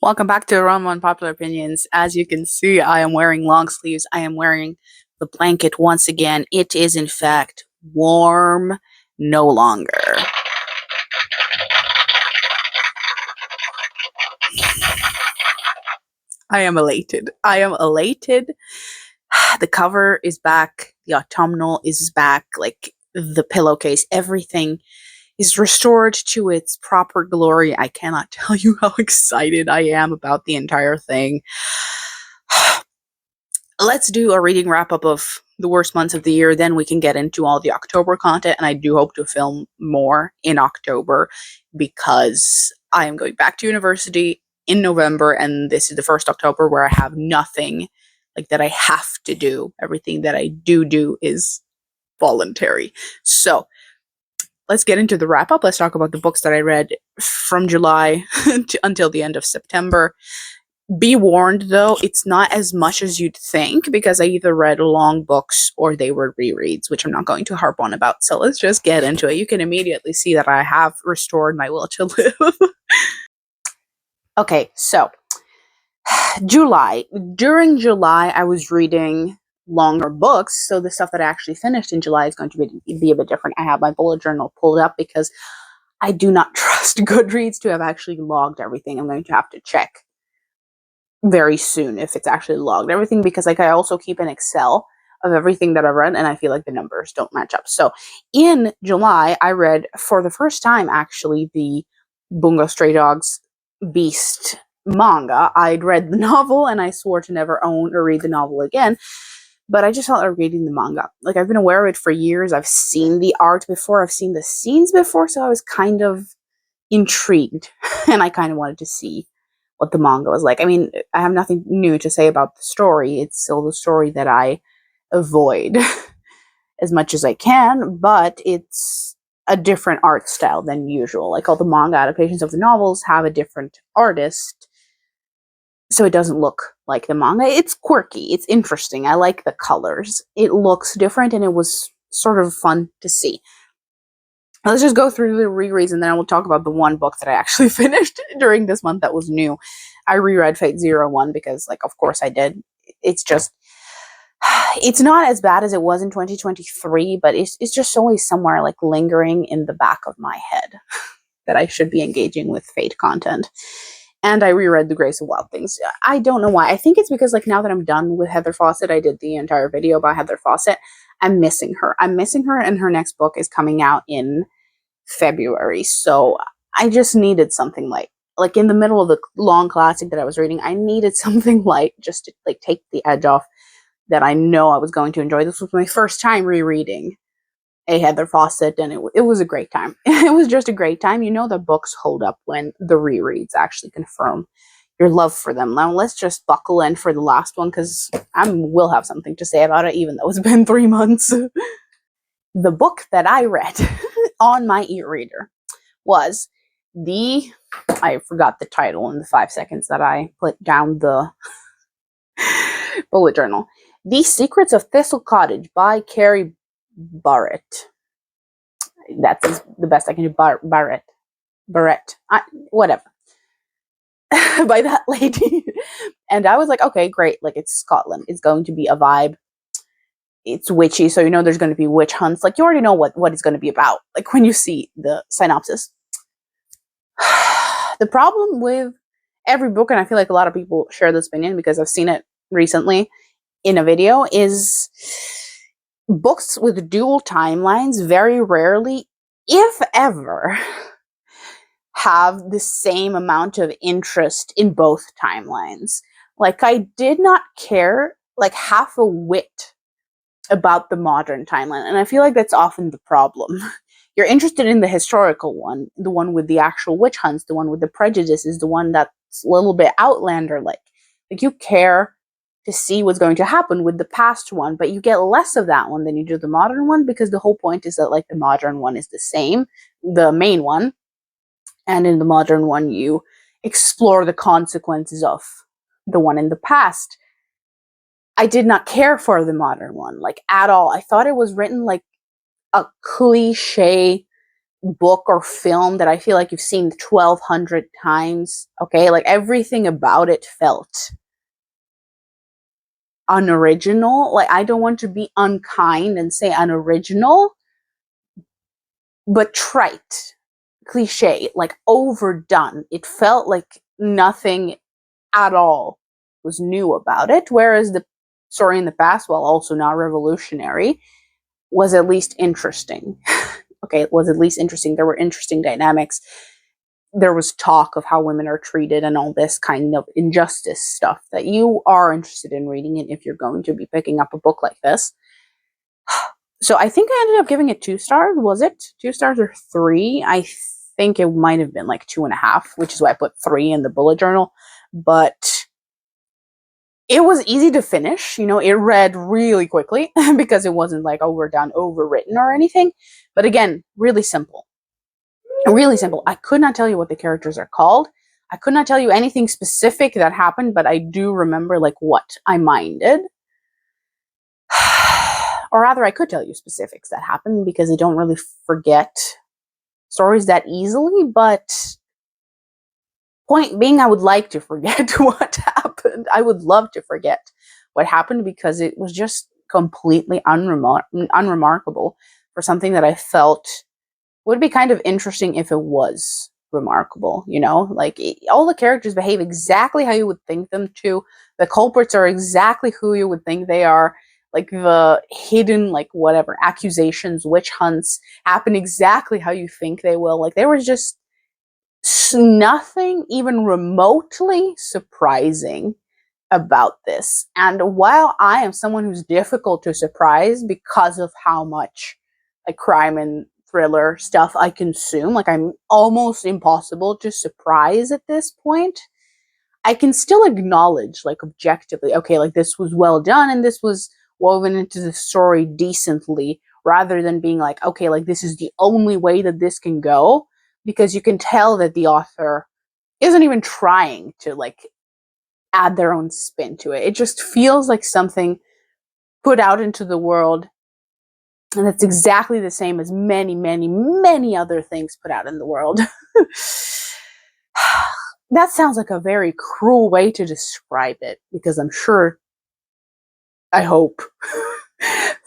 Welcome back to Run One Popular Opinions. As you can see, I am wearing long sleeves. I am wearing the blanket once again. It is, in fact, warm no longer. I am elated. I am elated. The cover is back. The autumnal is back. Like, the pillowcase, everything is restored to its proper glory. I cannot tell you how excited I am about the entire thing. Let's do a reading wrap-up of the worst months of the year, then we can get into all the October content, and I do hope to film more in October because I am going back to university in November, and this is the first October where I have nothing like that I have to do. Everything that I do is voluntary. So let's get into the wrap-up. Let's talk about the books that I read from July until the end of September. Be warned, though, it's not as much as you'd think because I either read long books or they were rereads, which I'm not going to harp on about. So let's just get into it. You can immediately see that I have restored my will to live. Okay, so July. During July, I was reading longer books, so the stuff that I actually finished in July is going to be a bit different. I have my bullet journal pulled up because I do not trust Goodreads to have actually logged everything. I'm going to have to check very soon if it's actually logged everything, because like I also keep an Excel of everything that I've read and I feel like the numbers don't match up. So in July, I read for the first time actually the Bungo Stray Dogs Beast manga. I'd read the novel and I swore to never own or read the novel again, but I just felt like reading the manga. Like, I've been aware of it for years. I've seen the art before, I've seen the scenes before, so I was kind of intrigued and I kind of wanted to see what the manga was like. I mean, I have nothing new to say about the story. It's still the story that I avoid as much as I can, but it's a different art style than usual. Like, all the manga adaptations of the novels have a different artist, so it doesn't look like the manga. It's quirky. It's interesting. I like the colors. It looks different, and it was sort of fun to see. Let's just go through the rereads, and then I will talk about the one book that I actually finished during this month that was new. I reread Fate 01 because, like, of course I did. It's just, it's not as bad as it was in 2023, but it's just always somewhere, like, lingering in the back of my head that I should be engaging with Fate content. And I reread The Grace of Wild Things. I don't know why. I think it's because, like, now that I'm done with Heather Fawcett, I did the entire video about Heather Fawcett, I'm missing her. I'm missing her, and her next book is coming out in February. So I just needed something light. Like, in the middle of the long classic that I was reading, I needed something light just to, like, take the edge off that I know I was going to enjoy. This was my first time rereading a Heather Fawcett, and it was a great time. It was just a great time. You know that books hold up when the rereads actually confirm your love for them. Now let's just buckle in for the last one, because I will have something to say about it, even though it's been 3 months. The book that I read on my e-reader was I forgot the title in the 5 seconds that I put down the bullet journal. The Secrets of Thistle Cottage by Carrie Barrett. That's the best I can do. Barrett. Whatever. By that lady. And I was like, okay, great. Like, it's Scotland. It's going to be a vibe. It's witchy, so you know there's going to be witch hunts. Like, you already know what it's going to be about, like, when you see the synopsis. The problem with every book, and I feel like a lot of people share this opinion because I've seen it recently in a video, is books with dual timelines very rarely, if ever, have the same amount of interest in both timelines. Like, I did not care, like, half a whit about the modern timeline, and I feel like that's often the problem. You're interested in the historical one, the one with the actual witch hunts, the one with the prejudices, the one that's a little bit Outlander-like. Like, you care to see what's going to happen with the past one, but you get less of that one than you do the modern one, because the whole point is that, like, the modern one is the same, the main one, and in the modern one you explore the consequences of the one in the past. I did not care for the modern one, like, at all. I thought it was written like a cliche book or film that I feel like you've seen 1,200 times. Okay, like everything about it felt unoriginal. Like, I don't want to be unkind and say unoriginal, but trite, cliche, like overdone. It felt like nothing at all was new about it. Whereas the story in the past, while also not revolutionary, was at least interesting. Okay, it was at least interesting. There were interesting dynamics. There was talk of how women are treated and all this kind of injustice stuff that you are interested in reading it if you're going to be picking up a book like this. So I think I ended up giving it 2 stars. Was it 2 stars or 3? I think it might have been like 2.5, which is why I put 3 in the bullet journal. But it was easy to finish. You know, it read really quickly because it wasn't like overdone, overwritten or anything. But again, really simple. Really simple. I could not tell you what the characters are called. I could not tell you anything specific that happened, but I do remember like what I minded. Or rather, I could tell you specifics that happened because I don't really forget stories that easily, but point being, I would like to forget what happened. I would love to forget what happened because it was just completely unremarkable for something that I felt would be kind of interesting if it was remarkable, you know? Like, all the characters behave exactly how you would think them to. The culprits are exactly who you would think they are. Like, the hidden, like, whatever, accusations, witch hunts happen exactly how you think they will. Like, there was just nothing even remotely surprising about this. And while I am someone who's difficult to surprise because of how much like crime and thriller stuff I consume, like I'm almost impossible to surprise at this point, I can still acknowledge like objectively, okay, like this was well done and this was woven into the story decently, rather than being like, okay, like this is the only way that this can go, because you can tell that the author isn't even trying to like add their own spin to it. It just feels like something put out into the world, and it's exactly the same as many, many, many other things put out in the world. That sounds like a very cruel way to describe it, because I'm sure, I hope,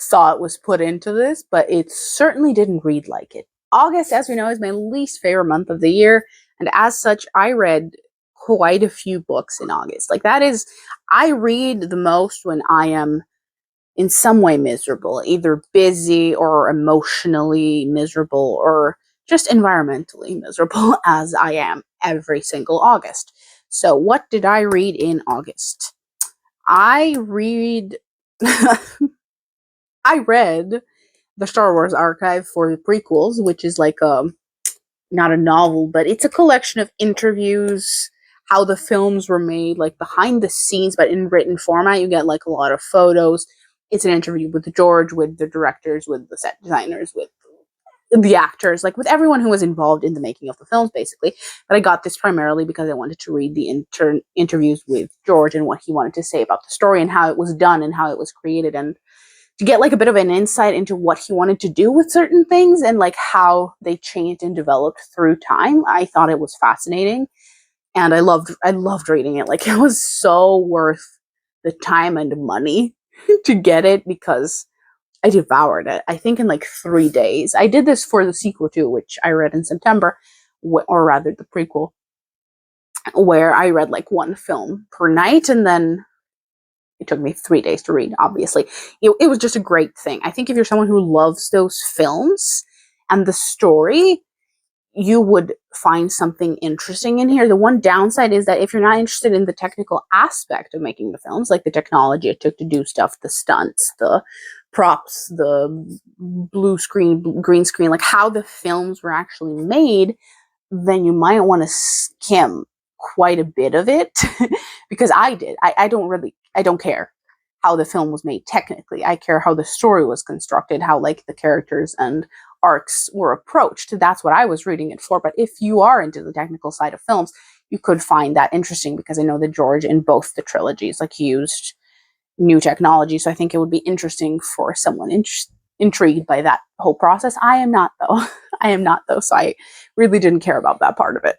thought was put into this, but it certainly didn't read like it. August, as we know, is my least favorite month of the year, and as such, I read quite a few books in August. Like, that is, I read the most when I am in some way miserable, either busy or emotionally miserable or just environmentally miserable, as I am every single August. So, what did I read in August? I read. I read the Star Wars archive for the prequels, which is like not a novel, but it's a collection of interviews, how the films were made, like behind the scenes, but in written format. You get like a lot of photos. It's an interview with George, with the directors, with the set designers, with the actors, like with everyone who was involved in the making of the films, basically. But I got this primarily because I wanted to read the interviews with George and what he wanted to say about the story and how it was done and how it was created, and to get like a bit of an insight into what he wanted to do with certain things and like how they changed and developed through time. I thought it was fascinating, and I loved reading it. Like, it was so worth the time and money to get it, because I devoured it. I think in like 3 days. I did this for the sequel too, which I read in September, or rather the prequel, where I read like one film per night, and then it took me 3 days to read, obviously. It was just a great thing. I think if you're someone who loves those films and the story, you would find something interesting in here. The one downside is that if you're not interested in the technical aspect of making the films, like the technology it took to do stuff, the stunts, the props, the blue screen, green screen, like how the films were actually made, then you might want to skim quite a bit of it. Because I did. I don't care how the film was made technically. I care how the story was constructed, how like the characters and arcs were approached. That's what I was reading it for. But if you are into the technical side of films, you could find that interesting, because I know that George in both the trilogies like used new technology. So I think it would be interesting for someone intrigued by that whole process. I am not, though. I am not, though, so I really didn't care about that part of it.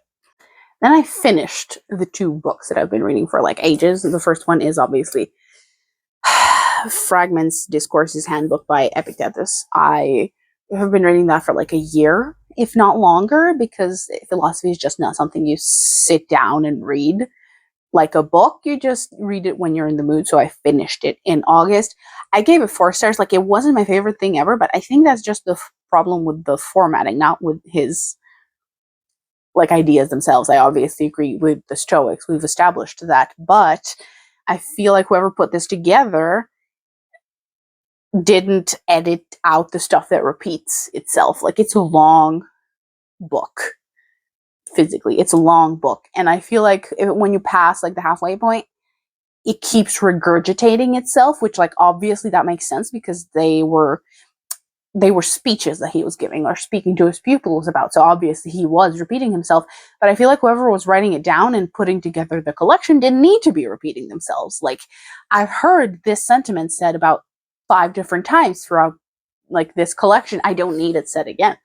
Then I finished the 2 books that I've been reading for like ages. The first one is obviously Fragments, Discourses Handbook by Epictetus. I have been reading that for like a year, if not longer, because philosophy is just not something you sit down and read like a book. You just read it when you're in the mood. So I finished it in August. I gave it 4 stars. Like, it wasn't my favorite thing ever, but I think that's just the problem with the formatting, not with his like ideas themselves. I obviously agree with the Stoics. We've established that, but I feel like whoever put this together didn't edit out the stuff that repeats itself. Like, it's a long book. Physically, it's a long book, and I feel like when you pass like the halfway point, it keeps regurgitating itself, which, like, obviously that makes sense because they were speeches that he was giving or speaking to his pupils about, so obviously he was repeating himself. But I feel like whoever was writing it down and putting together the collection didn't need to be repeating themselves. Like, I've heard this sentiment said about 5 different times throughout like this collection. I don't need it said again.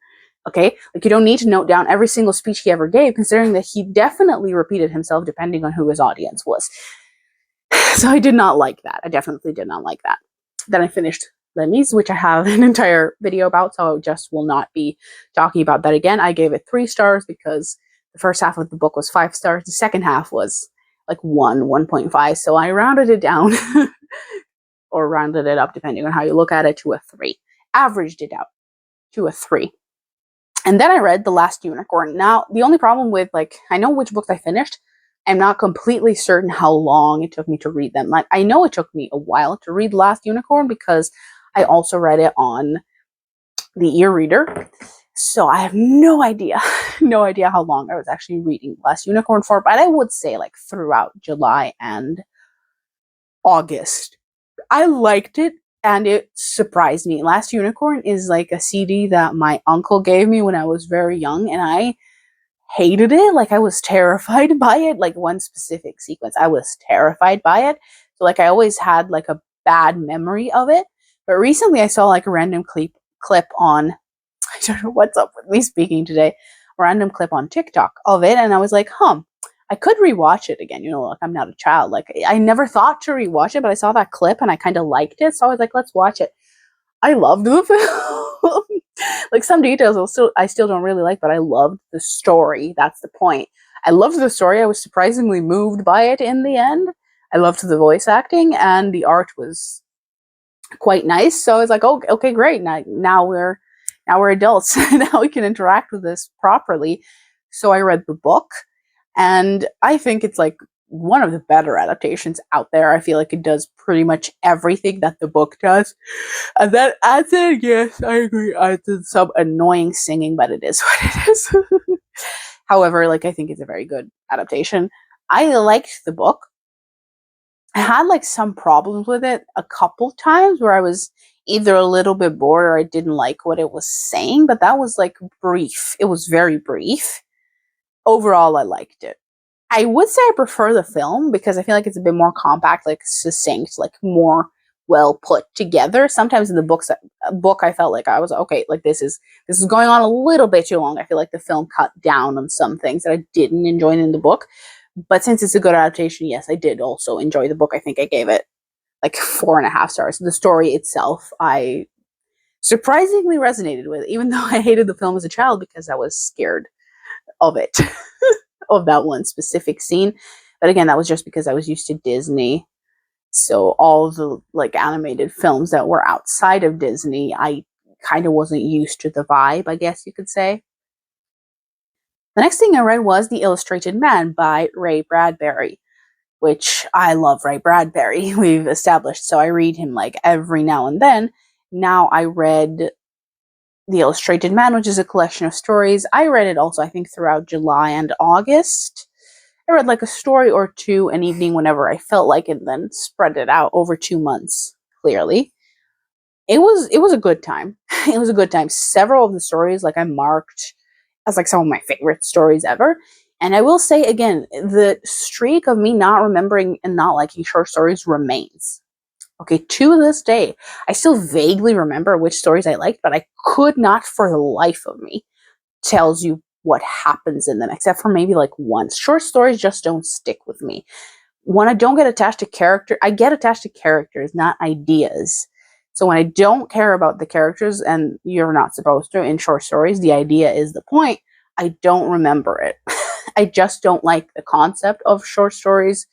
Okay, like, you don't need to note down every single speech he ever gave, considering that he definitely repeated himself depending on who his audience was. So I did not like that. I definitely did not like that. Then I finished Lemmies, which I have an entire video about, so I just will not be talking about that again. I gave it 3 stars because the first half of the book was 5 stars. The second half was like 1.5, so I rounded it down or rounded it up, depending on how you look at it, to a 3. Averaged it out to a 3. And then I read The Last Unicorn. Now, the only problem with, like, I know which books I finished. I'm not completely certain how long it took me to read them. Like, I know it took me a while to read The Last Unicorn because I also read it on the e-reader. So I have no idea how long I was actually reading The Last Unicorn for. But I would say, like, throughout July and August. I liked it. And it surprised me. Last Unicorn is like a CD that my uncle gave me when I was very young, and I hated it. Like, I was terrified by it. Like, one specific sequence, I was terrified by it. So, like, I always had like a bad memory of it. But recently I saw like a random clip on, I don't know what's up with me speaking today, a random clip on TikTok of it, and I was like, I could rewatch it again. You know, like, I'm not a child. Like, I never thought to rewatch it, but I saw that clip and I kind of liked it. So I was like, let's watch it. I loved the film. Like, some details I still don't really like, but I loved the story. That's the point. I loved the story. I was surprisingly moved by it in the end. I loved the voice acting, and the art was quite nice. So I was like, oh, okay, great. Now we're adults. Now we can interact with this properly. So I read the book. And I think it's like one of the better adaptations out there. I feel like it does pretty much everything that the book does. And then adds in, yes, I agree, adds in some annoying singing, but it is what it is. However, like, I think it's a very good adaptation. I liked the book. I had like some problems with it a couple times where I was either a little bit bored or I didn't like what it was saying, but that was like brief. It was very brief. Overall, I liked it. I would say I prefer the film because I feel like it's a bit more compact, like succinct, like more well put together. Sometimes in the book, I felt like I was okay, like this is going on a little bit too long. I feel like the film cut down on some things that I didn't enjoy in the book. But since it's a good adaptation, yes, I did also enjoy the book. I think I gave it like 4.5 stars. The story itself, I surprisingly resonated with, even though I hated the film as a child because I was scared of it, of that one specific scene. But again, that was just because I was used to Disney. So all of the like animated films that were outside of Disney, I kind of wasn't used to the vibe, I guess you could say. The next thing I read was The Illustrated Man by Ray Bradbury, which I love Ray Bradbury, we've established. So I read him like every now and then. Now I read The Illustrated Man, which is a collection of stories. I read it also, I think, throughout July and August. I read like a story or two an evening whenever I felt like it, and then spread it out over 2 months, clearly. It was a good time. It was a good time. Several of the stories, like, I marked as like some of my favorite stories ever. And I will say again, the streak of me not remembering and not liking short stories remains. Okay, to this day, I still vaguely remember which stories I liked, but I could not for the life of me tells you what happens in them, except for maybe like once. Short stories just don't stick with me. When I don't get attached to character, I get attached to characters, not ideas. So when I don't care about the characters, and you're not supposed to in short stories, the idea is the point, I don't remember it. I just don't like the concept of short stories,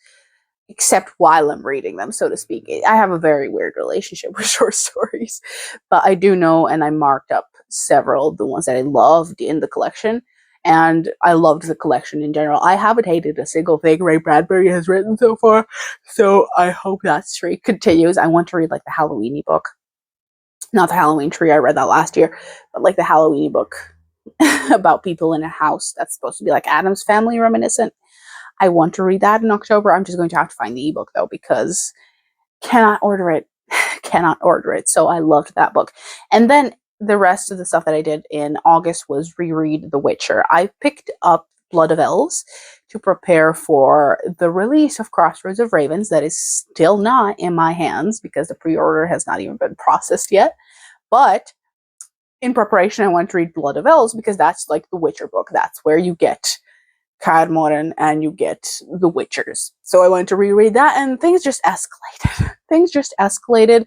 except while I'm reading them, so to speak. I have a very weird relationship with short stories, but I do know, and I marked up several of the ones that I loved in the collection, and I loved the collection in general. I haven't hated a single thing Ray Bradbury has written so far, so I hope that streak continues. I want to read like the Halloweeny book, not the Halloween Tree. I read that last year, but like the Halloweeny book about people in a house that's supposed to be like Addams Family reminiscent. I want to read that in October. I'm just going to have to find the ebook though, because cannot order it. Cannot order it. So I loved that book. And then the rest of the stuff that I did in August was reread The Witcher. I picked up Blood of Elves to prepare for the release of Crossroads of Ravens. That is still not in my hands because the pre-order has not even been processed yet. But in preparation, I want to read Blood of Elves because that's like the Witcher book. That's where you get Cardmoran and you get the Witchers. So I went to reread that, and things just escalated. Things just escalated.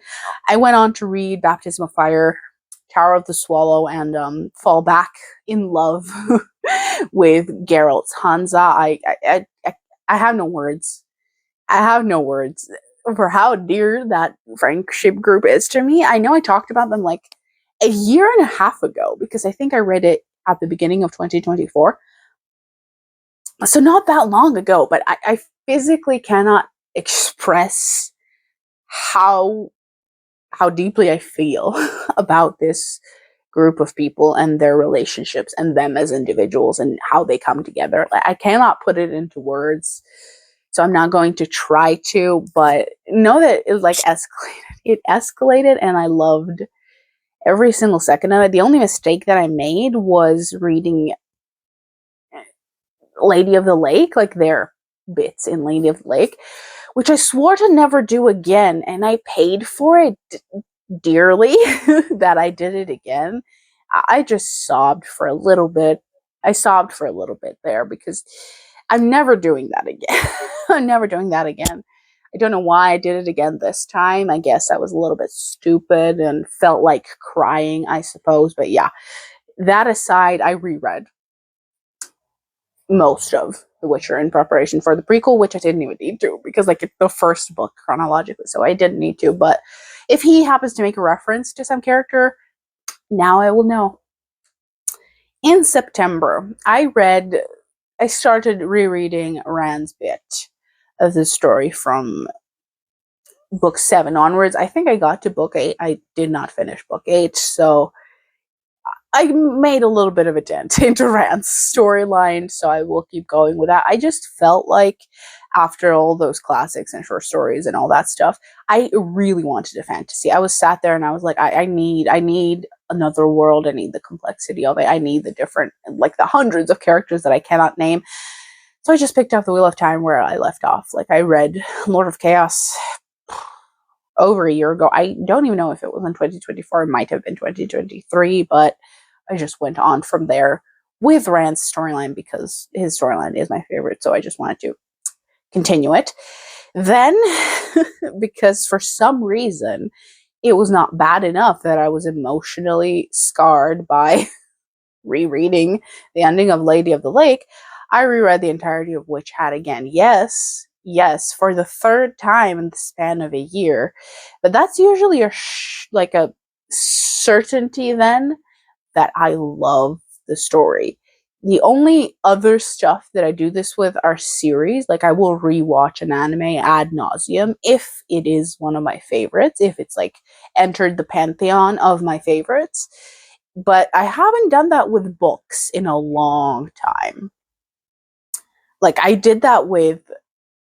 I went on to read Baptism of Fire, Tower of the Swallow, and fall back in love with Geralt's Hansa. I have no words. I have no words for how dear that friendship group is to me. I know I talked about them like a year and a half ago because I think I read it at the beginning of 2024. So not that long ago, but I physically cannot express how deeply I feel about this group of people and their relationships and them as individuals and how they come together. I cannot put it into words, so I'm not going to try to, but know that it like escalated. It escalated, and I loved every single second of it. The only mistake that I made was reading Lady of the Lake, like their bits in Lady of the Lake, which I swore to never do again, and I paid for it dearly that I did it again. I just sobbed for a little bit. I sobbed for a little bit there because I'm never doing that again. I'm never doing that again. I don't know why I did it again this time. I guess I was a little bit stupid and felt like crying, I suppose. But yeah, that aside, I reread most of The Witcher in preparation for the prequel, which I didn't even need to because like it's the first book chronologically, so I didn't need to. But if he happens to make a reference to some character, now I will know. In September, I started rereading Rand's bit of the story from book 7 onwards. I think I got to book 8. I did not finish book 8, so I made a little bit of a dent into Rand's storyline, so I will keep going with that. I just felt like after all those classics and short stories and all that stuff, I really wanted a fantasy. I was sat there and I was like, I need another world. I need the complexity of it. I need the different, like the hundreds of characters that I cannot name. So I just picked up The Wheel of Time where I left off. Like I read Lord of Chaos over a year ago. I don't even know if it was in 2024. It might have been 2023, but I just went on from there with Rand's storyline because his storyline is my favorite. So I just wanted to continue it. Then, because for some reason, it was not bad enough that I was emotionally scarred by rereading the ending of Lady of the Lake, I reread the entirety of Witch Hat again. Yes, for the third time in the span of a year. But that's usually like a certainty then that I love the story. The only other stuff that I do this with are series. Like I will rewatch an anime ad nauseum if it is one of my favorites, if it's like entered the pantheon of my favorites. But I haven't done that with books in a long time. Like I did that with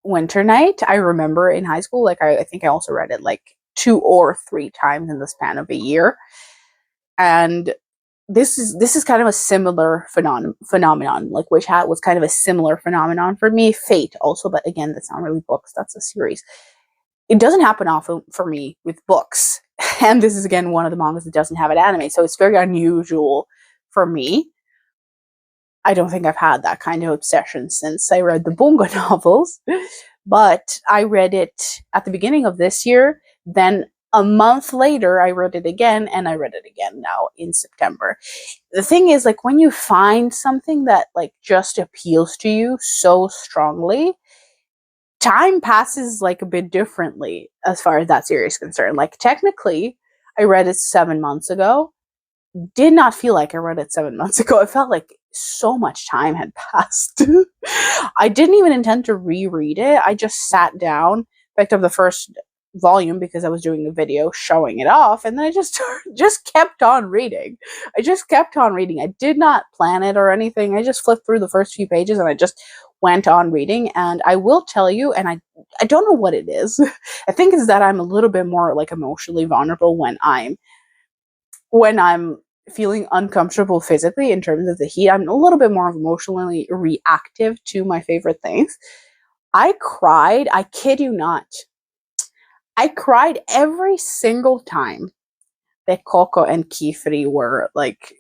Winter Night. I remember in high school, like I think I also read it like 2 or 3 times in the span of a year. And this is kind of a similar phenomenon. Like Witch Hat was kind of a similar phenomenon for me. Fate also, but again, that's not really books, that's a series. It doesn't happen often for me with books. And this is again one of the mangas that doesn't have an anime, so it's very unusual for me. I don't think I've had that kind of obsession since I read the Bunga novels, but I read it at the beginning of this year. Then a month later, I read it again, and I read it again now in September. The thing is, like, when you find something that like just appeals to you so strongly, time passes like a bit differently as far as that series is concerned. Like, technically, I read it 7 months ago. Did not feel like I read it 7 months ago. It felt like so much time had passed. I didn't even intend to reread it. I just sat down, picked up the first volume because I was doing a video showing it off, and then I just kept on reading. I just kept on reading. I did not plan it or anything. I just flipped through the first few pages and I just went on reading. And I will tell you, and I don't know what it is. I think it's that I'm a little bit more like emotionally vulnerable when I'm feeling uncomfortable physically in terms of the heat. I'm a little bit more emotionally reactive to my favorite things. I cried, I kid you not. I cried every single time that Coco and Kifri were like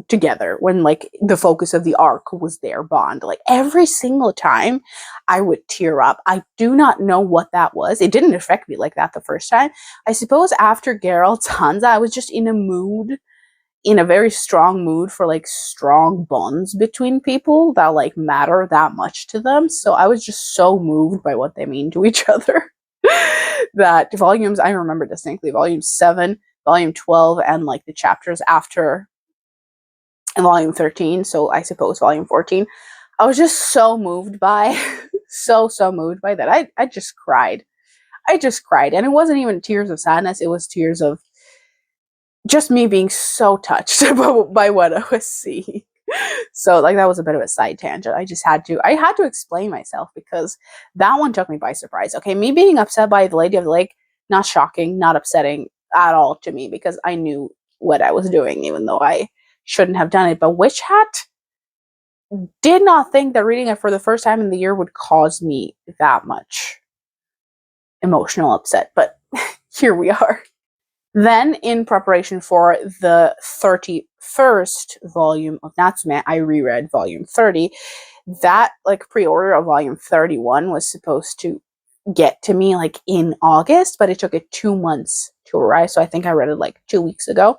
together, when like the focus of the arc was their bond. Like, every single time I would tear up. I do not know what that was. It didn't affect me like that the first time. I suppose after Geralt's Hansa, I was just in a very strong mood for like strong bonds between people that like matter that much to them. So I was just so moved by what they mean to each other that volumes, I remember distinctly, volume 7, volume 12, and like the chapters after volume 13, so I suppose volume 14, I was just so moved by so moved by that. I just cried. I just cried. And it wasn't even tears of sadness, it was tears of just me being so touched by what I was seeing. So like, that was a bit of a side tangent. I had to explain myself because that one took me by surprise. Okay, me being upset by the Lady of the Lake, not shocking, not upsetting at all to me, because I knew what I was doing, even though I shouldn't have done it. But Witch Hat, did not think that reading it for the first time in the year would cause me that much emotional upset. But here we are. Then, in preparation for the 31st volume of Natsume, I reread volume 30. That like pre-order of volume 31 was supposed to get to me like in August, but it took it 2 months to arrive. So I think I read it like 2 weeks ago.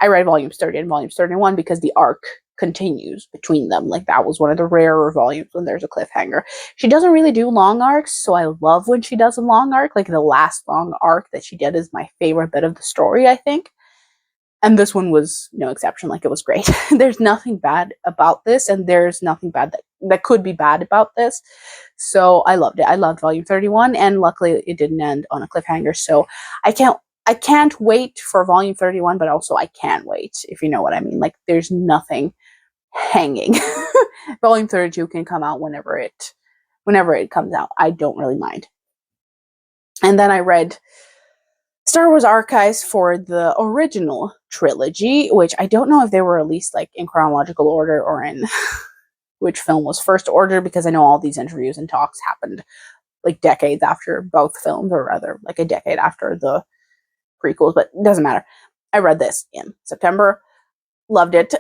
I read volumes 30 and volumes 31 because the arc continues between them. Like, that was one of the rarer volumes when there's a cliffhanger. She doesn't really do long arcs, so I love when she does a long arc. Like, the last long arc that she did is my favorite bit of the story, I think. And this one was no exception. Like, it was great. There's nothing bad about this, and there's nothing bad that could be bad about this. So I loved it. I loved volume 31, and luckily it didn't end on a cliffhanger. So I can't wait for volume 31, but also I can wait, if you know what I mean. Like, there's nothing hanging. Volume 32 can come out whenever it comes out. I don't really mind. And then I read Star Wars Archives for the original trilogy, which I don't know if they were released like in chronological order or in which film was first ordered, because I know all these interviews and talks happened like decades after both films, or rather like a decade after the prequels, but it doesn't matter. I read this in September. Loved it.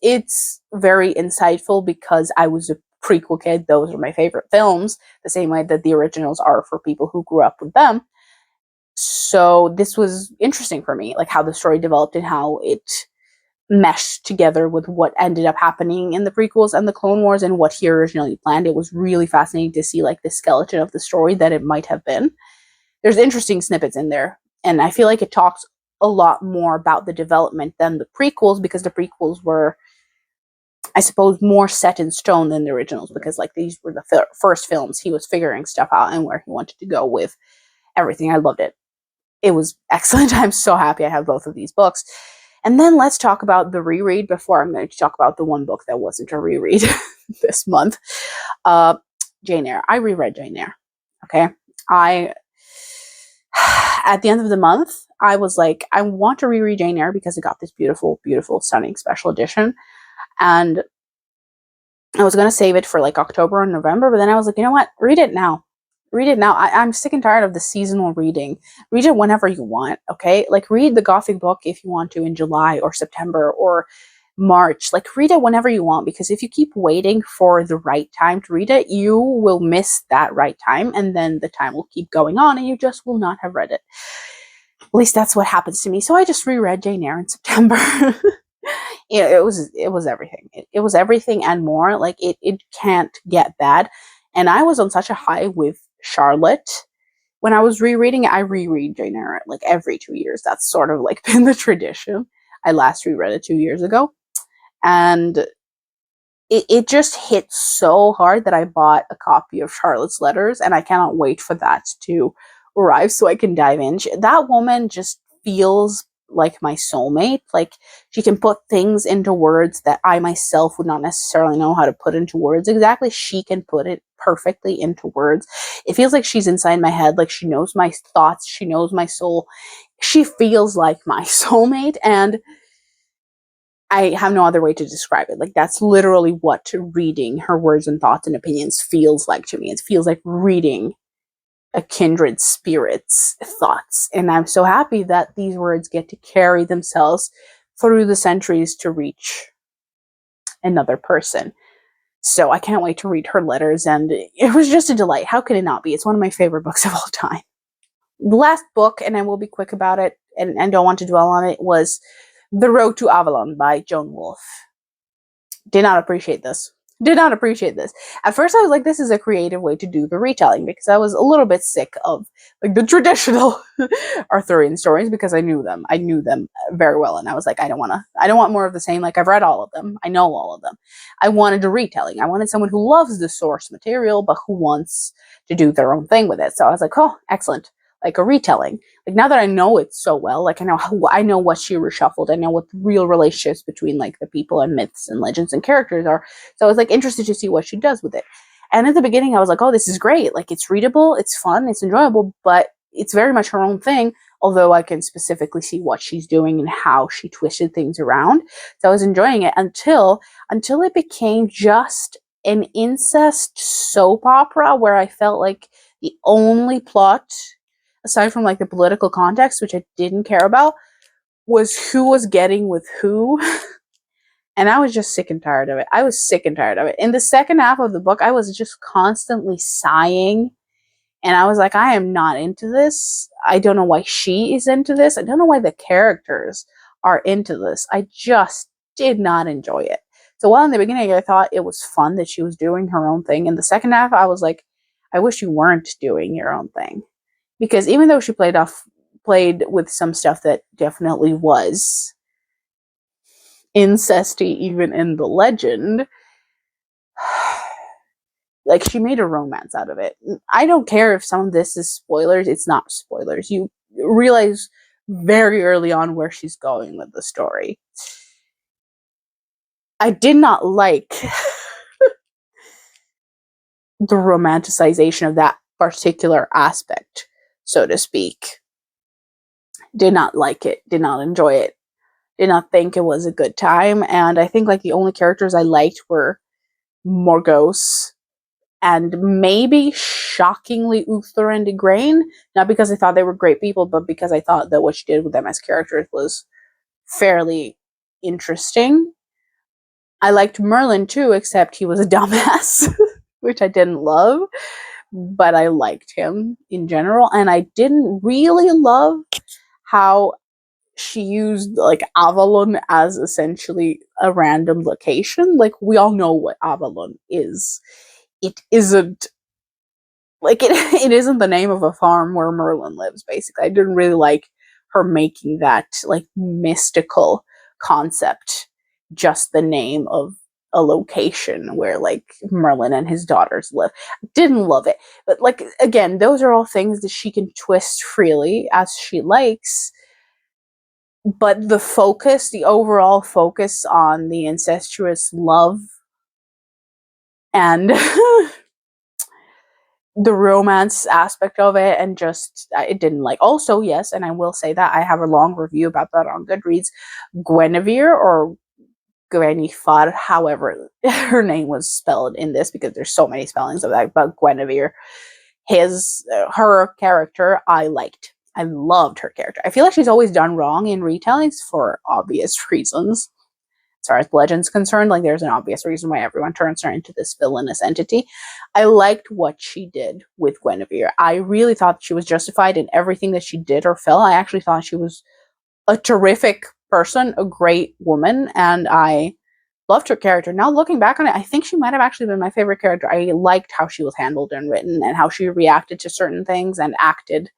It's very insightful because I was a prequel kid. Those are my favorite films, the same way that the originals are for people who grew up with them. So this was interesting for me, like how the story developed and how it meshed together with what ended up happening in the prequels and the Clone Wars and what he originally planned. It was really fascinating to see like the skeleton of the story that it might have been. There's interesting snippets in there, and I feel like it talks a lot more about the development than the prequels, because the prequels were, I suppose, more set in stone than the originals, because like these were the first films he was figuring stuff out and where he wanted to go with everything. I loved it. It was excellent. I'm so happy I have both of these books. And then let's talk about the reread before I'm going to talk about the one book that wasn't a reread this month. Jane Eyre. I reread Jane Eyre. Okay. At the end of the month, I was like, I want to reread Jane Eyre because it got this beautiful, beautiful, stunning special edition. And I was going to save it for like October and November, but then I was like, you know what? Read it now. Read it now. I'm sick and tired of the seasonal reading. Read it whenever you want, okay? Like, read the Gothic book if you want to in July or September, or March. Like, read it whenever you want, because if you keep waiting for the right time to read it, you will miss that right time, and then the time will keep going on and you just will not have read it. At least that's what happens to me. So I just reread Jane Eyre in September. It was everything. It was everything and more. Like, it can't get bad. And I was on such a high with Charlotte. When I was rereading it, I reread Jane Eyre like every 2 years. That's sort of like been the tradition. I last reread it 2 years ago. And it just hit so hard that I bought a copy of Charlotte's Letters, and I cannot wait for that to arrive so I can dive in. That woman just feels like my soulmate. Like, she can put things into words that I myself would not necessarily know how to put into words exactly. She can put it perfectly into words. It feels like she's inside my head, like she knows my thoughts, she knows my soul. She feels like my soulmate, and I have no other way to describe it. Like, that's literally what reading her words and thoughts and opinions feels like to me. It feels like reading a kindred spirit's thoughts. And I'm so happy that these words get to carry themselves through the centuries to reach another person. So I can't wait to read her letters, and it was just a delight. How could it not be? It's one of my favorite books of all time. The last book, and I will be quick about it and don't want to dwell on it, was The Road to Avalon by Joan Wolfe. Did not appreciate this. At first I was like, this is a creative way to do the retelling, because I was a little bit sick of like the traditional Arthurian stories, because I knew them very well, and I was like, I don't want more of the same. Like, I've read all of them, I know all of them. I wanted a retelling. I wanted someone who loves the source material but who wants to do their own thing with it. So I was like, oh, excellent. Like, a retelling. Like, now that I know it so well, like, I know what she reshuffled. I know what the real relationships between like the people and myths and legends and characters are. So I was like interested to see what she does with it. And at the beginning I was like, oh, this is great. Like, it's readable, it's fun, it's enjoyable, but it's very much her own thing. Although I can specifically see what she's doing and how she twisted things around. So I was enjoying it until it became just an incest soap opera where I felt like the only plot, aside from like the political context, which I didn't care about, was who was getting with who. And I was just sick and tired of it. In the second half of the book, I was just constantly sighing. And I was like, I am not into this. I don't know why she is into this. I don't know why the characters are into this. I just did not enjoy it. So while in the beginning I thought it was fun that she was doing her own thing, in the second half I was like, I wish you weren't doing your own thing. Because even though she played with some stuff that definitely was incesty, even in the legend, like, she made a romance out of it. I don't care if some of this is spoilers. It's not spoilers. You realize very early on where she's going with the story. I did not like the romanticization of that particular aspect, so to speak. Did not like it. Did not enjoy it. Did not think it was a good time. And I think like the only characters I liked were Morgause and maybe shockingly Uther and Igraine. Not because I thought they were great people, but because I thought that what she did with them as characters was fairly interesting. I liked Merlin too, except he was a dumbass, which I didn't love, but I liked him in general. And I didn't really love how she used like Avalon as essentially a random location. Like, we all know what Avalon is. It isn't like it isn't the name of a farm where Merlin lives, basically. I didn't really like her making that like mystical concept just the name of a location where like Merlin and his daughters live. Didn't love it. But like, again, those are all things that she can twist freely as she likes. But the overall focus on the incestuous love and the romance aspect of it, and just, it didn't like. Also, yes, and I will say that I have a long review about that on Goodreads. Guinevere, or Guinevere, however her name was spelled in this, because there's so many spellings of that, but Guinevere, her character, I liked. I loved her character. I feel like she's always done wrong in retellings for obvious reasons. far as Legend's concerned, like there's an obvious reason why everyone turns her into this villainous entity. I liked what she did with Guinevere. I really thought she was justified in everything that she did or felt. I actually thought she was a terrific person, a great woman, and I loved her character. Now looking back on it, I think she might have actually been my favorite character. I liked how she was handled and written and how she reacted to certain things and acted.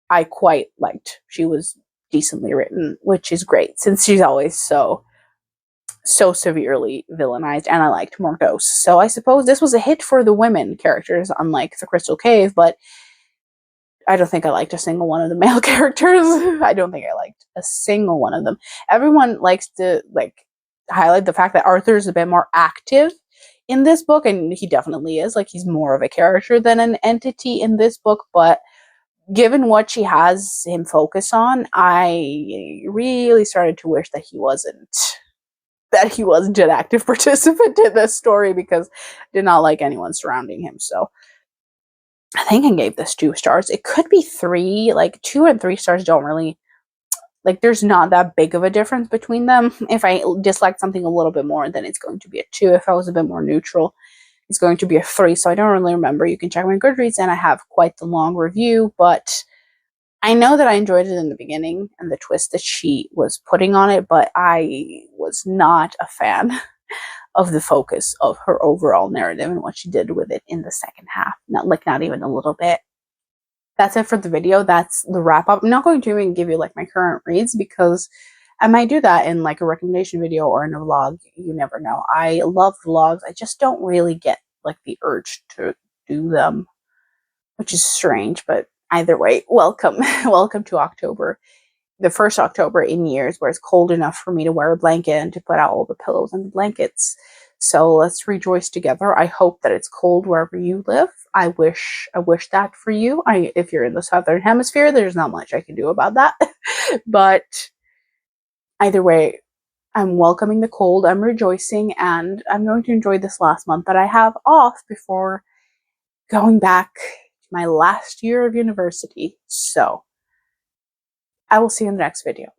I quite liked. She was decently written, which is great since she's always so severely villainized, and I liked Morgos. So I suppose this was a hit for the women characters, unlike the Crystal Cave, but I don't think I liked a single one of the male characters. I don't think I liked a single one of them. Everyone likes to highlight the fact that Arthur is a bit more active in this book, and he definitely is. Like, he's more of a character than an entity in this book, but given what she has him focus on, I really started to wish that he wasn't an active participant in this story, because I did not like anyone surrounding him. So I think I gave this 2 stars. It could be 3. Like 2 and 3 stars don't really, like, there's not that big of a difference between them. If I dislike something a little bit more, then it's going to be a 2. If I was a bit more neutral, it's going to be a 3. So I don't really remember. You can check my Goodreads, and I have quite the long review, but I know that I enjoyed it in the beginning and the twist that she was putting on it, but I was not a fan of the focus of her overall narrative and what she did with it in the second half. Not even a little bit. That's it for the video. That's the wrap up. I'm not going to even give you like my current reads, because I might do that in like a recommendation video or in a vlog. You never know. I love vlogs. I just don't really get like the urge to do them, which is strange, but either way, welcome. Welcome to October. The first October in years where it's cold enough for me to wear a blanket and to put out all the pillows and the blankets. So let's rejoice together. I hope that it's cold wherever you live. I wish that for you. If you're in the southern hemisphere, there's not much I can do about that. But either way, I'm welcoming the cold. I'm rejoicing, and I'm going to enjoy this last month that I have off before going back to my last year of university. So I will see you in the next video.